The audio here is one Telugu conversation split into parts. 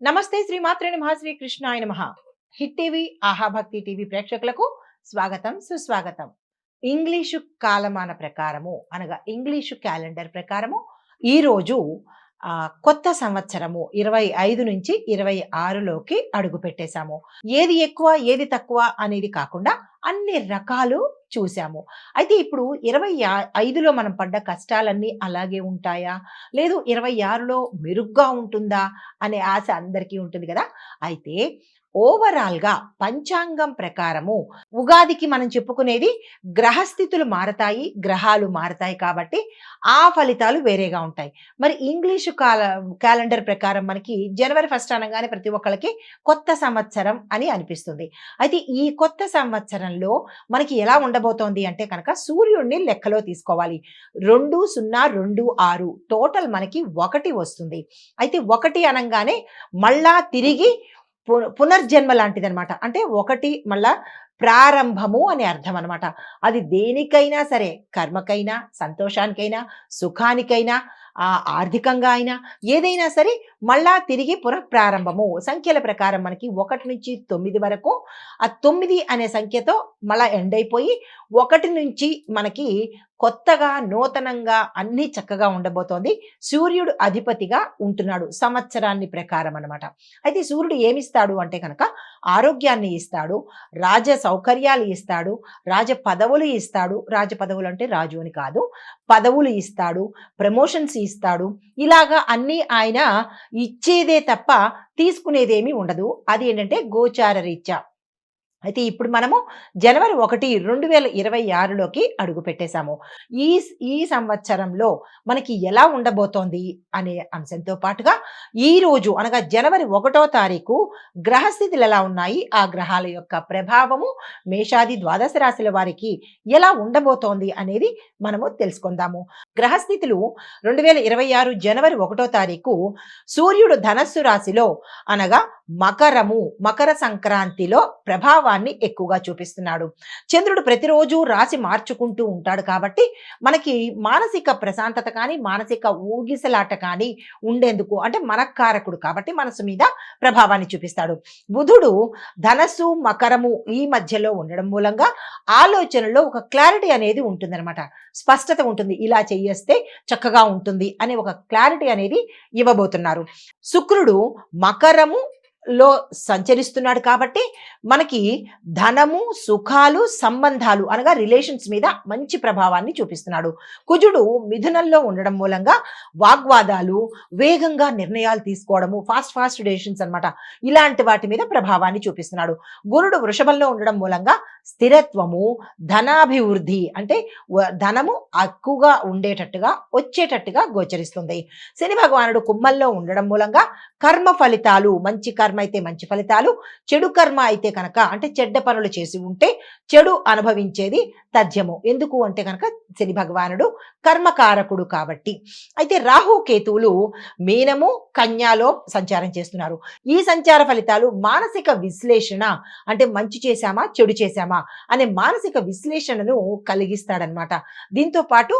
నమస్తే శ్రీమాత్రే నమః శ్రీ కృష్ణాయ నమః. హిట్ టీవీ, ఆహా భక్తి టీవీ ప్రేక్షకులకు స్వాగతం, సుస్వాగతం. ఇంగ్లీషు కాలమాన ప్రకారము అనగా ఇంగ్లీషు క్యాలెండర్ ప్రకారము ఈరోజు కొత్త సంవత్సరము 25 నుంచి 26లోకి అడుగు పెట్టేశాము. ఏది ఎక్కువ, ఏది తక్కువ అనేది కాకుండా అన్ని రకాలు చూసాము. అయితే ఇప్పుడు 25లో మనం పడ్డ కష్టాలన్నీ అలాగే ఉంటాయా? లేదు 26లో మెరుగ్గా ఉంటుందా? అనే ఆశ అందరికీ ఉంటుంది గదా! అయితే ఓవరాల్‌గా పంచాంగం ప్రకారము ఉగాదికి మనం చెప్పుకునేది గ్రహస్థితులు మారతాయి, గ్రహాలు మారతాయి కాబట్టి ఆ ఫలితాలు వేరేగా ఉంటాయి. మరి ఇంగ్లీషు క్యాలెండర్ ప్రకారం మనకి జనవరి 1 అనంగానే ప్రతి ఒక్కళ్ళకి కొత్త సంవత్సరం అని అనిపిస్తుంది. అయితే ఈ కొత్త సంవత్సరంలో మనకి ఎలా ఉండబోతోంది అంటే కనుక సూర్యుడిని లెక్కలో తీసుకోవాలి. 2026 టోటల్ మనకి 1 వస్తుంది. అయితే 1 అనంగానే మళ్ళా తిరిగి పునర్జన్మ లాంటిదనమాట. అంటే 1 మళ్ళా ప్రారంభము అని అర్థం అనమాట. అది దేనికైనా సరే, కర్మకైనా, సంతోషానికైనా, సుఖానికైనా, ఆర్థికంగా అయినా ఏదైనా సరే మళ్ళా తిరిగి పునఃప్రారంభము. సంఖ్యల ప్రకారం మనకి 1 నుంచి 9 వరకు ఆ 9 అనే సంఖ్యతో మళ్ళా ఎండ్ అయిపోయి 1 నుంచి మనకి కొత్తగా నూతనంగా అన్నీ చక్కగా ఉండబోతోంది. సూర్యుడు అధిపతిగా ఉంటున్నాడు సంవత్సరాన్ని ప్రకారం అనమాట. అయితే సూర్యుడు ఏమిస్తాడు అంటే కనుక ఆరోగ్యాన్ని ఇస్తాడు, రాజ సౌకర్యాలు ఇస్తాడు, రాజ పదవులు ఇస్తాడు. రాజ పదవులు అంటే రాజు అని కాదు, పదవులు ఇస్తాడు, ప్రమోషన్స్ ఇస్తాడు. ఇలాగా అన్నీ ఆయన ఇచ్చేదే తప్ప తీసుకునేదేమీ ఉండదు. అది ఏంటంటే గోచార రీత్యా. అయితే ఇప్పుడు మనము జనవరి 1, 2026లోకి అడుగు పెట్టేశాము. ఈ ఈ సంవత్సరంలో మనకి ఎలా ఉండబోతోంది అనే అంశంతో పాటుగా ఈరోజు అనగా జనవరి 1వ తారీఖు గ్రహస్థితులు ఎలా ఉన్నాయి, ఆ గ్రహాల యొక్క ప్రభావము మేషాది ద్వాదశ రాశుల వారికి ఎలా ఉండబోతోంది అనేది మనము తెలుసుకుందాము. గ్రహస్థితులు 2026 జనవరి 1వ తారీఖు సూర్యుడు ధనస్సు రాశిలో అనగా మకర సంక్రాంతిలో ప్రభావాన్ని ఎక్కువగా చూపిస్తున్నాడు. చంద్రుడు ప్రతిరోజు రాశి మార్చుకుంటూ ఉంటాడు కాబట్టి మనకి మానసిక ప్రశాంతత కానీ, మానసిక ఊగిసలాట కానీ ఉండేందుకు అంటే మనకారకుడు కాబట్టి మనసు మీద ప్రభావాన్ని చూపిస్తాడు. బుధుడు ధనస్సు, మకరము ఈ మధ్యలో ఉండడం మూలంగా ఆలోచనలో ఒక క్లారిటీ అనేది ఉంటుందన్నమాట. స్పష్టత ఉంటుంది. ఇలా చేయేస్తే చక్కగా ఉంటుంది అనే ఒక క్లారిటీ అనేది ఇవ్వబోతున్నారు. శుక్రుడు మకరము లో సంచరిస్తున్నాడు కాబట్టి మనకి ధనము, సుఖాలు, సంబంధాలు అనగా రిలేషన్స్ మీద మంచి ప్రభావాన్ని చూపిస్తున్నాడు. కుజుడు మిథునంలో ఉండడం మూలంగా వాగ్వాదాలు, వేగంగా నిర్ణయాలు తీసుకోవడము, ఫాస్ట్ డెసిషన్స్ అనమాట, ఇలాంటి వాటి మీద ప్రభావాన్ని చూపిస్తున్నాడు. గురుడు వృషభంలో ఉండడం మూలంగా స్థిరత్వము, ధనాభివృద్ధి అంటే ధనము ఎక్కువగా ఉండేటట్టుగా వచ్చేటట్టుగా గోచరిస్తుంది. శని భగవానుడు కుంభంలో ఉండడం మూలంగా కర్మ ఫలితాలు, మంచి కర్మ అయితే మంచి ఫలితాలు, చెడు కర్మ అయితే కనుక అంటే చెడ్డ పనులు చేసి ఉంటే చెడు అనుభవించేది తథ్యము. ఎందుకు అంటే కనుక శని భగవానుడు కర్మకారకుడు కాబట్టి. అయితే రాహు కేతువులు మీనము, కన్యాలో సంచారం చేస్తున్నారు. ఈ సంచార ఫలితాలు మానసిక విశ్లేషణ అంటే మంచి చేశామా, చెడు చేశామా అనే మానసిక విశ్లేషణను కలిగిస్తాడనమాట. దీంతో పాటు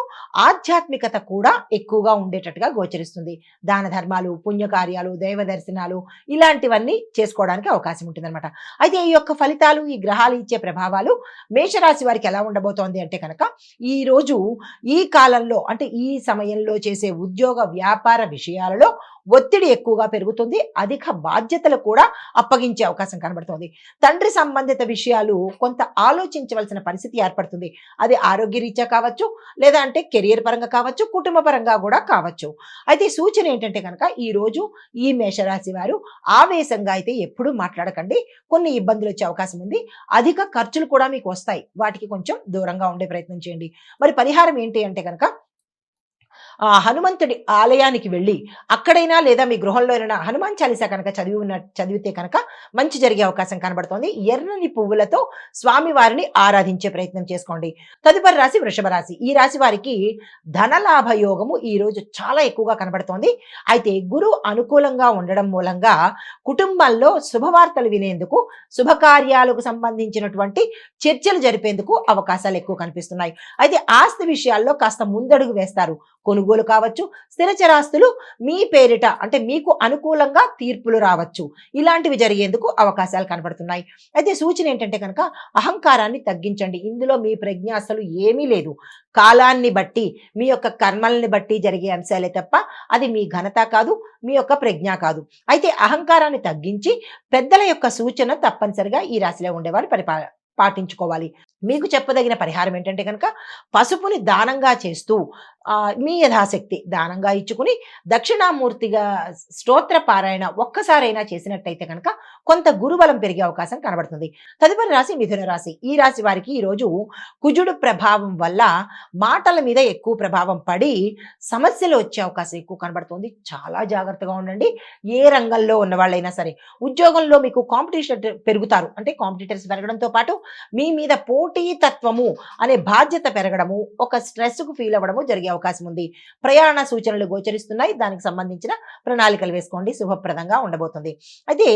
ఆధ్యాత్మికత కూడా ఎక్కువగా ఉండేటట్టుగా గోచరిస్తుంది. దాన ధర్మాలు, పుణ్యకార్యాలు, దైవ దర్శనాలు ఇలాంటివన్నీ చేసుకోవడానికి అవకాశం ఉంటుందన్నమాట. అయితే ఈ యొక్క ఫలితాలు, ఈ గ్రహాలు ఇచ్చే ప్రభావాలు మేషరాశి వారికి ఎలా ఉండబోతోంది అంటే కనుక ఈరోజు ఈ కాలంలో అంటే ఈ సమయంలో చేసే ఉద్యోగ వ్యాపార విషయాలలో ఒత్తిడి ఎక్కువగా పెరుగుతుంది. అధిక బాధ్యతలు కూడా అప్పగించే అవకాశం కనబడుతుంది. తండ్రి సంబంధిత విషయాలు కొంత ఆలోచించవలసిన పరిస్థితి ఏర్పడుతుంది. అది ఆరోగ్యరీత్యా కావచ్చు, లేదా అంటే కెరియర్ పరంగా కావచ్చు, కుటుంబ పరంగా కూడా కావచ్చు. అయితే సూచన ఏంటంటే కనుక ఈరోజు ఈ మేషరాశి వారు ఆవేశంగా అయితే ఎప్పుడూ మాట్లాడకండి. కొన్ని ఇబ్బందులు వచ్చే అవకాశం ఉంది. అధిక ఖర్చులు కూడా మీకు వస్తాయి. వాటికి కొంచెం దూరంగా ఉండే ప్రయత్నం చేయండి. మరి పరిహారం ఏంటి అంటే కనుక హనుమంతుడి ఆలయానికి వెళ్ళి అక్కడైనా లేదా మీ గృహంలో అయినా హనుమాన్ చాలీసా కనుక చదివితే కనుక మంచి జరిగే అవకాశం కనబడుతోంది. ఎర్రని పువ్వులతో స్వామివారిని ఆరాధించే ప్రయత్నం చేసుకోండి. తదుపరి రాశి వృషభ రాశి. ఈ రాశి వారికి ధనలాభ యోగము ఈ రోజు చాలా ఎక్కువగా కనబడుతోంది. అయితే గురు అనుకూలంగా ఉండడం మూలంగా కుటుంబాల్లో శుభవార్తలు వినేందుకు, శుభకార్యాలకు సంబంధించినటువంటి చర్చలు జరిపేందుకు అవకాశాలు ఎక్కువ కనిపిస్తున్నాయి. అయితే ఆస్తి విషయాల్లో కాస్త ముందడుగు వేస్తారు. కొనుగోలు కొనుగోలు కావచ్చు, స్థిరచరాస్తులు మీ పేరిట అంటే మీకు అనుకూలంగా తీర్పులు రావచ్చు. ఇలాంటివి జరిగేందుకు అవకాశాలు కనబడుతున్నాయి. అయితే సూచన ఏంటంటే కనుక అహంకారాన్ని తగ్గించండి. ఇందులో మీ ప్రజ్ఞ అసలు ఏమీ లేదు. కాలాన్ని బట్టి, మీ యొక్క కర్మల్ని బట్టి జరిగే అంశాలే తప్ప అది మీ ఘనత కాదు, మీ యొక్క ప్రజ్ఞ కాదు. అయితే అహంకారాన్ని తగ్గించి పెద్దల యొక్క సూచన తప్పనిసరిగా ఈ రాశిలో ఉండేవారు పాటించుకోవాలి. మీకు చెప్పదగిన పరిహారం ఏంటంటే కనుక పసుపుని దానంగా చేస్తూ మీ యథాశక్తి దానంగా ఇచ్చుకుని దక్షిణామూర్తిగా స్తోత్ర పారాయణ ఒక్కసారైనా చేసినట్టయితే కనుక కొంత గురుబలం పెరిగే అవకాశం కనబడుతుంది. తదుపరి రాశి మిథున రాశి. ఈ రాశి వారికి ఈరోజు కుజుడు ప్రభావం వల్ల మాటల మీద ఎక్కువ ప్రభావం పడి సమస్యలు వచ్చే అవకాశం ఎక్కువ కనబడుతుంది. చాలా జాగ్రత్తగా ఉండండి. ఏ రంగంలో ఉన్న వాళ్ళైనా సరే. ఉద్యోగంలో మీకు కాంపిటీషన్ పెరుగుతారు. అంటే కాంపిటీటర్స్ పెరగడంతో పాటు మీ మీద పోటీతత్వము అనే బాధ్యత పెరగడము, ఒక స్ట్రెస్కు ఫీల్ అవ్వడము జరిగే అవకాశం ఉంది. ప్రయాణ సూచనలు గోచరిస్తున్నాయి. దానికి సంబంధించిన ప్రణాళికలు వేసుకోండి. శుభప్రదంగా ఉండబోతుంది. అయితే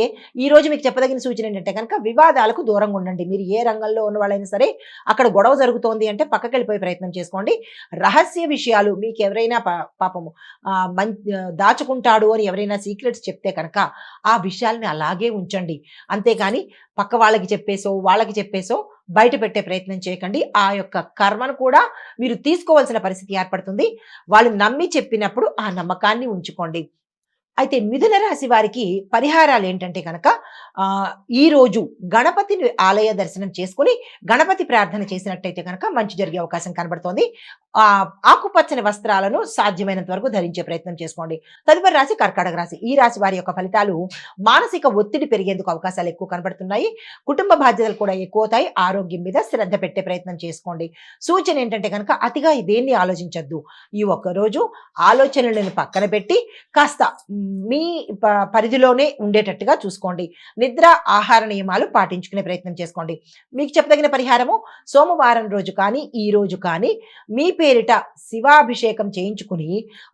ఈ రోజు మీకు చెప్పదగిన సూచన ఏంటంటే కనుక వివాదాలకు దూరంగా ఉండండి. మీరు ఏ రంగంలో ఉన్న వాళ్ళైనా సరే అక్కడ గొడవ జరుగుతోంది అంటే పక్కకి వెళ్ళిపోయే ప్రయత్నం చేసుకోండి. రహస్య విషయాలు మీకు ఎవరైనా పాపము దాచుకుంటాడు అని ఎవరైనా సీక్రెట్స్ చెప్తే కనుక ఆ విషయాల్ని అలాగే ఉంచండి. అంతేకాని పక్క వాళ్ళకి చెప్పేసో బయట పెట్టే ప్రయత్నం చేయకండి. ఆ యొక్క కర్మను కూడా మీరు తీసుకోవాల్సిన పరిస్థితి ఏర్పడుతుంది. వాళ్ళు నమ్మి చెప్పినప్పుడు ఆ నమ్మకాన్ని ఉంచుకోండి. అయితే మిథున రాశి వారికి పరిహారాలు ఏంటంటే కనుక ఈరోజు గణపతిని ఆలయ దర్శనం చేసుకుని గణపతి ప్రార్థన చేసినట్టయితే కనుక మంచి జరిగే అవకాశం కనబడుతోంది. ఆకుపచ్చని వస్త్రాలను సాధ్యమైనంత వరకు ధరించే ప్రయత్నం చేసుకోండి. తదుపరి రాశి కర్కాటక రాశి. ఈ రాశి వారి యొక్క ఫలితాలు మానసిక ఒత్తిడి పెరిగేందుకు అవకాశాలు ఎక్కువ కనబడుతున్నాయి. కుటుంబ బాధ్యతలు కూడా ఎక్కువ అవుతాయి. ఆరోగ్యం మీద శ్రద్ధ పెట్టే ప్రయత్నం చేసుకోండి. సూచన ఏంటంటే కనుక అతిగా దేన్ని ఆలోచించద్దు. ఈ ఒక్కరోజు ఆలోచనలను పక్కన పెట్టి కాస్త మీ పరిధిలోనే ఉండేటట్టుగా చూసుకోండి. నిద్ర ఆహార నియమాలు పాటించుకునే ప్రయత్నం చేసుకోండి. మీకు చెప్పదగిన పరిహారము సోమవారం రోజు కానీ ఈ రోజు కానీ మీ పేరిట శివాభిషేకం చేయించుకుని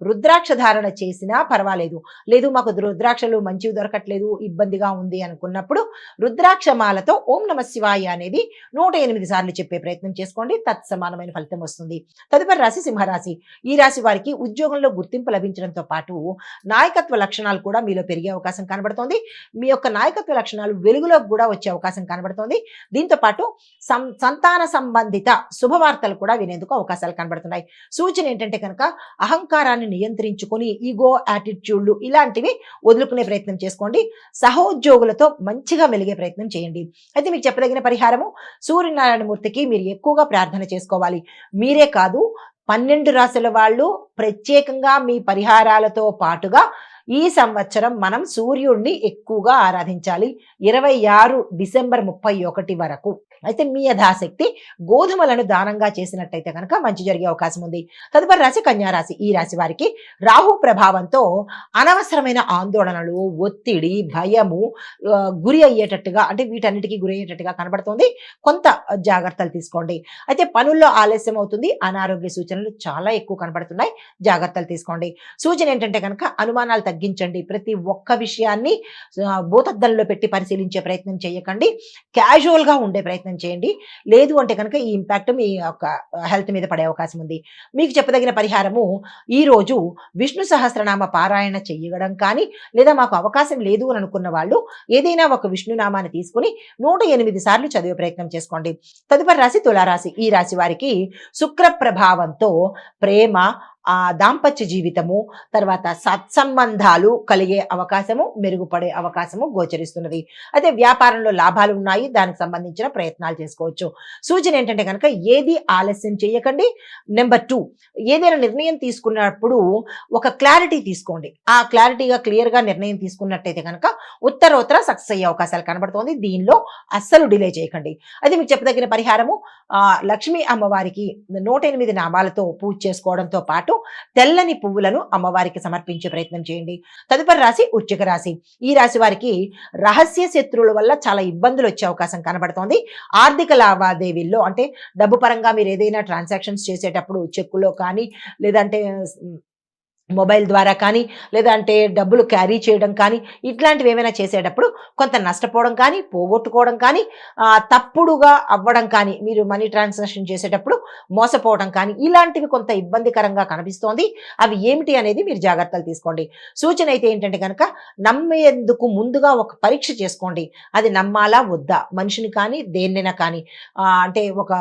రుద్రాక్ష ధారణ చేసినా పర్వాలేదు. లేదు మాకు రుద్రాక్షలు మంచివి దొరకట్లేదు, ఇబ్బందిగా ఉంది అనుకున్నప్పుడు రుద్రాక్ష మాలతో ఓం నమ శివాయ అనేది 108 సార్లు చెప్పే ప్రయత్నం చేసుకోండి. తత్సమానమైన ఫలితం వస్తుంది. తదుపరి రాశి సింహరాశి. ఈ రాశి వారికి ఉద్యోగంలో గుర్తింపు లభించడంతో పాటు నాయకత్వ లక్షణాలు కూడా మీలో పెరిగే అవకాశం కనబడుతోంది. మీ యొక్క నాయకత్వ లక్షణాలు వెలుగులోకి కూడా వచ్చే అవకాశం కనబడుతోంది. దీంతో పాటు సంతాన సంబంధిత శుభవార్తలు కూడా వినేందుకు అవకాశాలు కనబడుతున్నాయి. సూచన ఏంటంటే కనుక అహంకారాన్ని నియంత్రించుకొని ఈగో యాటిట్యూడ్లు ఇలాంటివి వదులుకునే ప్రయత్నం చేసుకోండి. సహోద్యోగులతో మంచిగా మెలిగే ప్రయత్నం చేయండి. అయితే మీకు చెప్పదగిన పరిహారము సూర్యనారాయణమూర్తికి మీరు ఎక్కువగా ప్రార్థన చేసుకోవాలి. మీరే కాదు 12 రాశుల వాళ్ళు ప్రత్యేకంగా మీ పరిహారాలతో పాటుగా ఈ సంవత్సరం మనం సూర్యుడిని ఎక్కువగా ఆరాధించాలి 26 డిసెంబర్ 31 వరకు. అయితే మీ యథాశక్తి గోధుమలను దానంగా చేసినట్టయితే కనుక మంచి జరిగే అవకాశం ఉంది. తదుపరి రాశి కన్యా రాశి. ఈ రాశి వారికి రాహు ప్రభావంతో అనవసరమైన ఆందోళనలు, ఒత్తిడి, భయము గురి అయ్యేటట్టుగా అంటే వీటన్నిటికీ గురి అయ్యేటట్టుగా కనబడుతుంది. కొంత జాగ్రత్తలు తీసుకోండి. అయితే పనుల్లో ఆలస్యం అవుతుంది. అనారోగ్య సూచనలు చాలా ఎక్కువ కనబడుతున్నాయి. జాగ్రత్తలు తీసుకోండి. సూచన ఏంటంటే కనుక అనుమానాలు తగ్గించండి. ప్రతి ఒక్క విషయాన్ని భూతద్దంలో పెట్టి పరిశీలించే ప్రయత్నం చేయకండి. క్యాజువల్గా ఉండే ప్రయత్నం చేయండి. లేదు అంటే కనుక ఈ ఇంపాక్ట్ మీ యొక్క హెల్త్ మీద పడే అవకాశం ఉంది. మీకు చెప్పదగిన పరిహారము ఈ రోజు విష్ణు సహస్రనామ పారాయణ చేయడం కానీ లేదా మాకు అవకాశం లేదు అని అనుకున్న వాళ్ళు ఏదైనా ఒక విష్ణునామాన్ని తీసుకుని 108 సార్లు చదివే ప్రయత్నం చేసుకోండి. తదుపరి రాశి తులారాశి. ఈ రాశి వారికి శుక్ర ప్రభావంతో ప్రేమ, దాంపత్య జీవితము, తర్వాత సత్సంబంధాలు కలిగే అవకాశము, మెరుగుపడే అవకాశము గోచరిస్తున్నది. అయితే వ్యాపారంలో లాభాలు ఉన్నాయి. దానికి సంబంధించిన ప్రయత్నాలు చేసుకోవచ్చు. సూచన ఏంటంటే కనుక ఏది ఆలస్యం చేయకండి. నెంబర్ 2, ఏదైనా నిర్ణయం తీసుకున్నప్పుడు ఒక క్లారిటీ తీసుకోండి. ఆ క్లారిటీగా క్లియర్గా నిర్ణయం తీసుకున్నట్టయితే కనుక ఉత్తరోత్తర సక్సెస్ అయ్యే అవకాశాలు కనబడుతోంది. దీనిలో అస్సలు డిలే చేయకండి. అయితే మీకు చెప్పదగిన పరిహారము లక్ష్మీ అమ్మవారికి 108 నామాలతో పూజ చేసుకోవడంతో పాటు తెల్లని పువ్వులను అమ్మవారికి సమర్పించే ప్రయత్నం చేయండి. తదుపరి రాశి వృశ్చిక రాశి. ఈ రాశి వారికి రహస్య శత్రువుల వల్ల చాలా ఇబ్బందులు వచ్చే అవకాశం కనబడుతోంది. ఆర్థిక లావాదేవీల్లో అంటే డబ్బు పరంగా మీరు ఏదైనా ట్రాన్సాక్షన్స్ చేసేటప్పుడు చెక్కులో కానీ లేదంటే మొబైల్ ద్వారా కానీ, లేదంటే డబ్బులు క్యారీ చేయడం కానీ, ఇట్లాంటివి ఏమైనా చేసేటప్పుడు కొంత నష్టపోవడం కానీ, పోగొట్టుకోవడం కానీ, తప్పుడుగా అవ్వడం కానీ, మీరు మనీ ట్రాన్సాక్షన్ చేసేటప్పుడు మోసపోవడం కానీ, ఇలాంటివి కొంత ఇబ్బందికరంగా కనిపిస్తోంది. అవి ఏమిటి అనేది మీరు జాగ్రత్తలు తీసుకోండి. సూచన అయితే ఏంటంటే గనక, నమ్మేందుకు ముందుగా ఒక పరీక్ష చేసుకోండి. అది నమ్మాలా? వద్దా? మనిషిని కానీ, దేన్నైనా కానీ. అంటే ఒక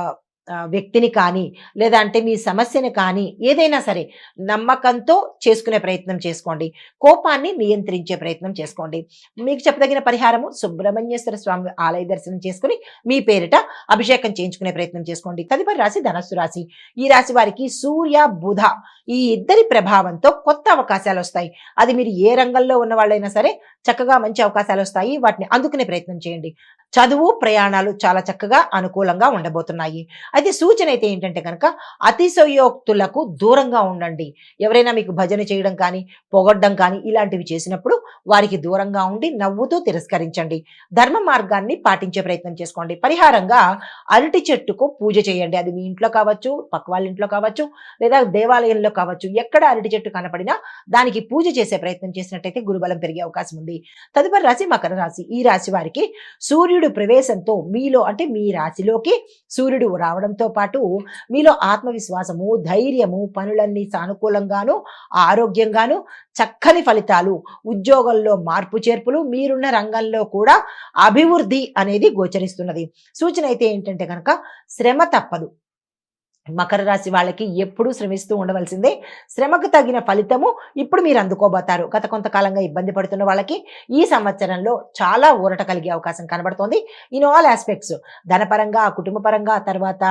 వ్యక్తిని కానీ, లేదా అంటే మీ సమస్యని కానీ, ఏదైనా సరే నమ్మకంతో చేసుకునే ప్రయత్నం చేసుకోండి. కోపాన్ని నియంత్రించే ప్రయత్నం చేసుకోండి. మీకు చెప్పదగిన పరిహారము సుబ్రహ్మణ్యేశ్వర స్వామి ఆలయ దర్శనం చేసుకొని మీ పేరిట అభిషేకం చేయించుకునే ప్రయత్నం చేసుకోండి. తదుపరి రాశి ధనస్సు రాశి. ఈ రాశి వారికి సూర్య, బుధ ఈ ఇద్దరి ప్రభావంతో కొత్త అవకాశాలు వస్తాయి. అది మీరు ఏ రంగంలో ఉన్న వాళ్ళైనా సరే చక్కగా మంచి అవకాశాలు వస్తాయి. వాటిని అందుకునే ప్రయత్నం చేయండి. చదువు, ప్రయాణాలు చాలా చక్కగా అనుకూలంగా ఉండబోతున్నాయి. అయితే సూచన అయితే ఏంటంటే కనుక, అతిశయోక్తులకు దూరంగా ఉండండి. ఎవరైనా మీకు భజన చేయడం కానీ, పొగడ్డం కానీ ఇలాంటివి చేసినప్పుడు వారికి దూరంగా ఉండి నవ్వుతూ తిరస్కరించండి. ధర్మ మార్గాన్ని పాటించే ప్రయత్నం చేసుకోండి. పరిహారంగా అరటి చెట్టుకు పూజ చేయండి. అది మీ ఇంట్లో కావచ్చు, పక్క వాళ్ళ ఇంట్లో కావచ్చు, లేదా దేవాలయంలో కావచ్చు. ఎక్కడ అరటి చెట్టు కనపడినా దానికి పూజ చేసే ప్రయత్నం చేసినట్టయితే గురుబలం పెరిగే అవకాశం ఉంది. తదుపరి రాశి మకర రాశి. ఈ రాశి వారికి సూర్యుడు ప్రవేశంతో మీలో, అంటే మీ రాశిలోకి సూర్యుడు రావడంతో పాటు మీలో ఆత్మవిశ్వాసము, ధైర్యము, పనులన్నీ సానుకూలంగాను, ఆరోగ్యంగాను, చక్కని ఫలితాలు, ఉద్యోగంలో మార్పు చేర్పులు, మీరున్న రంగంలో కూడా అభివృద్ధి అనేది గోచరిస్తున్నది. సూచన అయితే ఏంటంటే కనుక, శ్రమ తప్పదు. మకర రాశి వాళ్ళకి ఎప్పుడూ శ్రమిస్తూ ఉండవలసిందే. శ్రమకు తగిన ఫలితము ఇప్పుడు మీరు అందుకోబోతారు. గత కొంతకాలంగా ఇబ్బంది పడుతున్న వాళ్ళకి ఈ సంవత్సరంలో చాలా ఊరట కలిగే అవకాశం కనబడుతోంది. ఇన్ ఆల్ ఆస్పెక్ట్స్, ధనపరంగా, కుటుంబ పరంగా, తర్వాత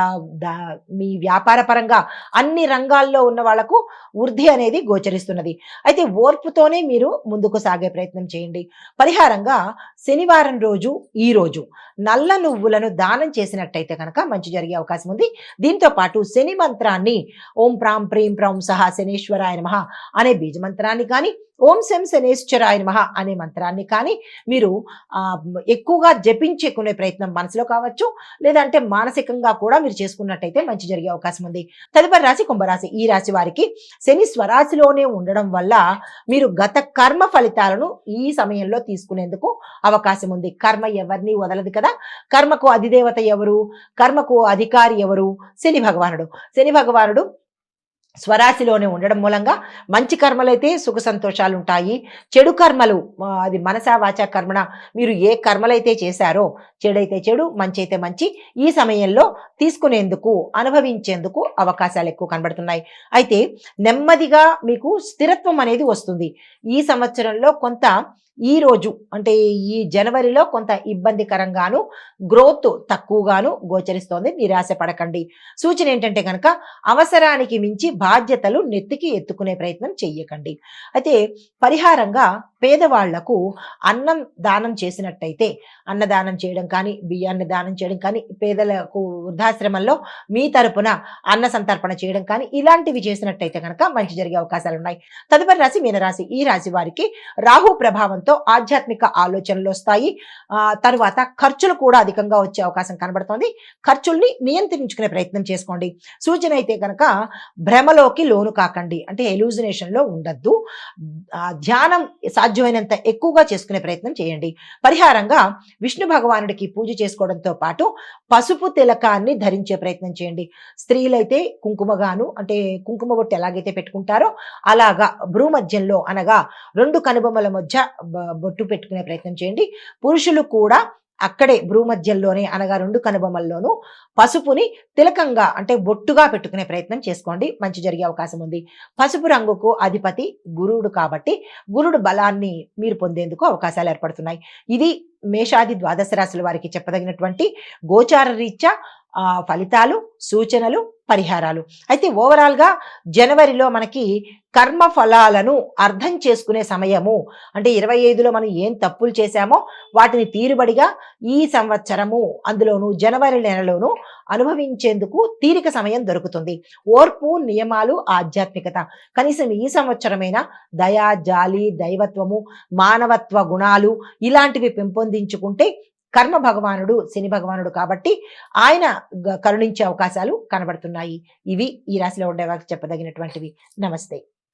మీ వ్యాపార పరంగా అన్ని రంగాల్లో ఉన్న వాళ్లకు వృద్ధి అనేది గోచరిస్తున్నది. అయితే ఓర్పుతోనే మీరు ముందుకు సాగే ప్రయత్నం చేయండి. పరిహారంగా శనివారం రోజు, ఈ రోజు నల్ల నువ్వులను దానం చేసినట్టయితే కనుక మంచి జరిగే అవకాశం ఉంది. దీంతో పాటు శని మంత్రాన్ని, ఓం ప్రాం ప్రీం ప్రౌం సహా శనేశ్వరాయ నమః అనే బీజ మంత్రాన్ని కానీ, ఓం శం శనేశ్వరాయ నమః అనే మంత్రాన్ని కానీ మీరు ఎక్కువగా జపించుకునే ప్రయత్నం మనసులో కావచ్చు, లేదంటే మానసికంగా కూడా మీరు చేసుకున్నట్టయితే మంచి జరిగే అవకాశం ఉంది. తదుపరి రాశి కుంభరాశి. ఈ రాశి వారికి శని స్వరాశిలోనే ఉండడం వల్ల మీరు గత కర్మ ఫలితాలను ఈ సమయంలో తీసుకునేందుకు అవకాశం ఉంది. కర్మ ఎవరిని వదలదు కదా. కర్మకు అధిదేవత ఎవరు? కర్మకు అధికారి ఎవరు? శని భగవానుడు. శని భగవానుడు స్వరాశిలోనే ఉండడం మూలంగా మంచి కర్మలైతే సుఖ సంతోషాలు ఉంటాయి. చెడు కర్మలు, అది మనసా వాచా కర్మణ, మీరు ఏ కర్మలైతే చేశారో, చెడైతే చెడు, మంచి అయితే మంచి, ఈ సమయంలో తీసుకునేందుకు, అనుభవించేందుకు అవకాశాలు ఎక్కువ కనబడుతున్నాయి. అయితే నెమ్మదిగా మీకు స్థిరత్వం అనేది వస్తుంది. ఈ సంవత్సరంలో కొంత, ఈ రోజు అంటే ఈ జనవరిలో కొంత ఇబ్బందికరంగాను, గ్రోత్ తక్కువగాను గోచరిస్తోంది. నిరాశ పడకండి. సూచన ఏంటంటే కనుక, అవసరానికి మించి బాధ్యతలు నెత్తికి ఎత్తుకునే ప్రయత్నం చెయ్యకండి. అయితే పరిహారంగా పేదవాళ్లకు అన్నం దానం చేసినట్టయితే, అన్నదానం చేయడం కానీ, బియ్యాన్ని దానం చేయడం కానీ, పేదలకు వృద్ధాశ్రమంలో మీ తరపున అన్న సంతర్పణ చేయడం కానీ, ఇలాంటివి చేసినట్టయితే కనుక మంచి జరిగే అవకాశాలు ఉన్నాయి. తదుపరి రాశి మీనరాశి. ఈ రాశి వారికి రాహు ప్రభావంతో ఆధ్యాత్మిక ఆలోచనలు వస్తాయి. తరువాత ఖర్చులు కూడా అధికంగా వచ్చే అవకాశం కనబడుతోంది. ఖర్చుల్ని నియంత్రించుకునే ప్రయత్నం చేసుకోండి. సూచన అయితే కనుక, భ్రమలోకి లోను కాకండి. అంటే ఎలూజినేషన్ లో ఉండద్దు. ధ్యానం సాధ్యమైనంత ఎక్కువగా చేసుకునే ప్రయత్నం చేయండి. పరిహారంగా విష్ణు భగవానుడికి పూజ చేసుకోవడంతో పాటు పసుపు తిలకాన్ని ధరించే ప్రయత్నం చేయండి. స్త్రీలైతే కుంకుమగాను, అంటే కుంకుమ బొట్టు ఎలాగైతే పెట్టుకుంటారో అలాగా భ్రూమధ్యంలో, అనగా రెండు కనుబొమ్మల మధ్య బొట్టు పెట్టుకునే ప్రయత్నం చేయండి. పురుషులు కూడా అక్కడే భ్రూమధ్యంలోనే, అనగా రెండు కనుబొమ్మల్లోనూ పసుపుని తిలకంగా, అంటే బొట్టుగా పెట్టుకునే ప్రయత్నం చేసుకోండి. మంచి జరిగే అవకాశం ఉంది. పసుపు రంగుకు అధిపతి గురువుడు కాబట్టి గురుడు బలాన్ని మీరు పొందేందుకు అవకాశాలు ఏర్పడుతున్నాయి. ఇది మేషాది ద్వాదశ రాశుల వారికి చెప్పదగినటువంటి గోచార రీత్యా ఫలితాలు, సూచనలు, పరిహారాలు. అయితే ఓవరాల్గా జనవరిలో మనకి కర్మ ఫలాలను అర్థం చేసుకునే సమయము. అంటే 25లో మనం ఏం తప్పులు చేశామో వాటిని తీరుబడిగా ఈ సంవత్సరము, అందులోనూ జనవరి నెలలోనూ అనుభవించేందుకు తీరిక సమయం దొరుకుతుంది. ఓర్పు, నియమాలు, ఆధ్యాత్మికత. కనీసం ఈ సంవత్సరమైనా దయా, జాలి, దైవత్వము, మానవత్వ గుణాలు ఇలాంటివి పెంపొందించుకుంటే, కర్మ భగవానుడు శని భగవానుడు కాబట్టి ఆయన కరుణించే అవకాశాలు కనబడుతున్నాయి. ఇవి ఈ రాశిలో ఉండే వారికి చెప్పదగినటువంటివి. నమస్తే.